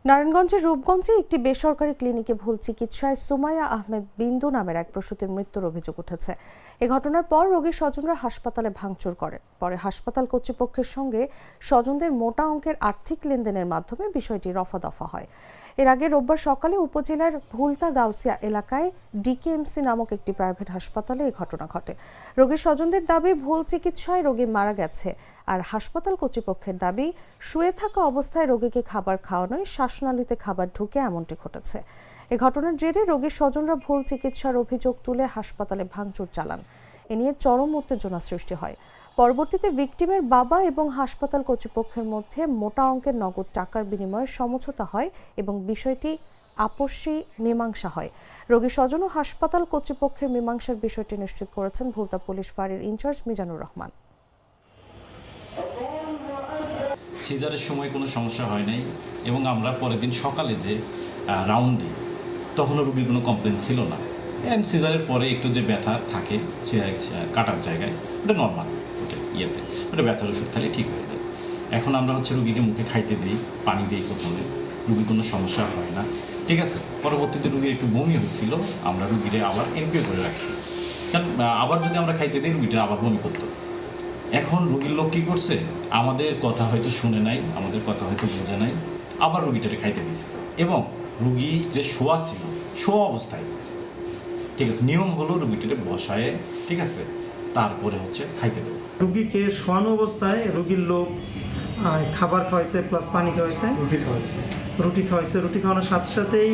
নারায়ণগঞ্জের রূপগঞ্জে একটি বেসরকারি ক্লিনিকে ভুল চিকিৎসায় সুমাইয়া আহমেদ বিন্দু নামের এক প্রসূতির মৃত্যুর অভিযোগ উঠেছে। এ ঘটনার পর রোগীর স্বজনরা হাসপাতালে ভাঙচুর করে। পরে হাসপাতাল কর্তৃপক্ষের সঙ্গে স্বজনদের মোটা অঙ্কের আর্থিক লেনদেনের মাধ্যমে বিষয়টি রফাদফা হয়। এর আগে রোববার সকালে উপজেলার ভুলতা গাউসিয়া এলাকায় ডিকেএমসি নামক একটি প্রাইভেট হাসপাতালে এই ঘটনা ঘটে। রোগীর স্বজনদের দাবি, ভুল চিকিৎসায় রোগী মারা গেছে, আর হাসপাতাল কর্তৃপক্ষের দাবি, শুয়ে থাকা অবস্থায় রোগীকে খাবার খাওয়ানোয় শ্বাসনালীতে খাবার ঢুকে এমনটি ঘটেছে। এ ঘটনার জেরে রোগীর স্বজনরা ভুল চিকিৎসার অভিযোগ তুলে হাসপাতালে ভাঙচুর চালান। এ নিয়ে চরম উত্তেজনা সৃষ্টি হয়। পরবর্তীতে ভিকটিমের বাবা এবং হাসপাতাল কর্তৃপক্ষের মধ্যে মোটা অঙ্কের নগদ টাকার বিনিময়ে সমঝোতা হয় এবং বিষয়টি আপসী মীমাংসা হয়। রোগীর স্বজন ও হাসপাতাল কর্তৃপক্ষের মীমাংসার বিষয়টি নিশ্চিত করেছেন ভুলতা পুলিশ ফাঁড়ির ইনচার্জ মিজানুর রহমান। সিজারের সময় কোনো সমস্যা হয় নাই এবং আমরা পরের দিন সকালে যে রাউন্ড দিই তখনও রুগীর কোনো কমপ্লেন ছিল না। সিজারের পরে একটু যে ব্যথা থাকে কাটার জায়গায়, ওটা নর্মাল, ওটা ব্যথার ওষুধ খালি ঠিক হয়ে যায়। এখন আমরা রুগীকে মুখে খাইতে দিই, পানি দিই, প্রথমে রুগীর কোনো সমস্যা হয় না, ঠিক আছে। পরবর্তীতে রুগীর একটু বমি হচ্ছিল, আমরা রুগীরে আবার এনপিও করে রাখছি, কারণ আবার যদি আমরা খাইতে দিই রুগীটা আবার বমি করতো। এখন রুগীর লোক কী করছে, আমাদের কথা হয়তো শুনে নাই, আমাদের কথা হয়তো বোঝে নাই, আবার রুগীটাকে খাইতে দিছে এবং রুগী যে শোয়া ছিল, শোয়া অবস্থায়, ঠিক আছে, নিয়ম হলো রুগীটাকে বসায়, ঠিক আছে, তারপরে খাইতে দেবো। রুগীকে শোয়ানো অবস্থায় রুগীর লোক খাবার খাওয়াইছে, প্লাস পানি খাওয়াইছে, রুটি খাওয়াইছে। রুটি খাওয়ানোর সাথে সাথেই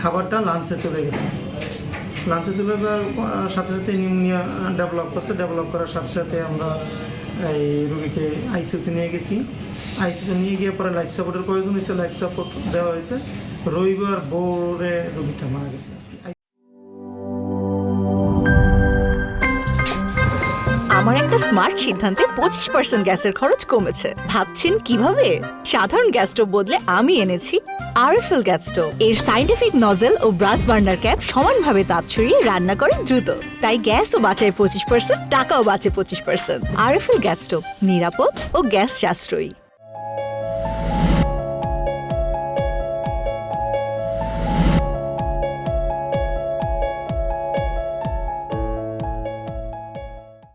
খাবারটা লাঞ্চে চলে গেছে। লাঞ্চে চলে যাওয়ার সাথে সাথে নিউমোনিয়া ডেভেলপ করছে। ডেভেলপ করার সাথে সাথে আমরা এই রুগীকে আইসিইউতে নিয়ে গেছি। আইসিইউতে নিয়ে গিয়ে পরে লাইফ সাপোর্টের প্রয়োজন হয়েছে, লাইফ সাপোর্ট দেওয়া হয়েছে। রবিবার ভোরে রুগীটা মারা গেছে। আমার একটা স্মার্ট সিদ্ধান্তে 25% গ্যাসের খরচ কমেছে। ভাবছেন কিভাবে? সাধারণ গ্যাস স্টোভ বদলে আমি এনেছি আরএফএল গ্যাস স্টোভ। এর সাইন্টিফিক নজল ও ব্রাস বার্নার ক্যাপ সমানভাবে তাপ ছড়িয়ে রান্না করে দ্রুত, তাই গ্যাসও বাঁচায় 25%, টাকাও বাঁচে 25%। আরএফএল গ্যাস স্টোভ নিরাপদ ও গ্যাস সাশ্রয়ী।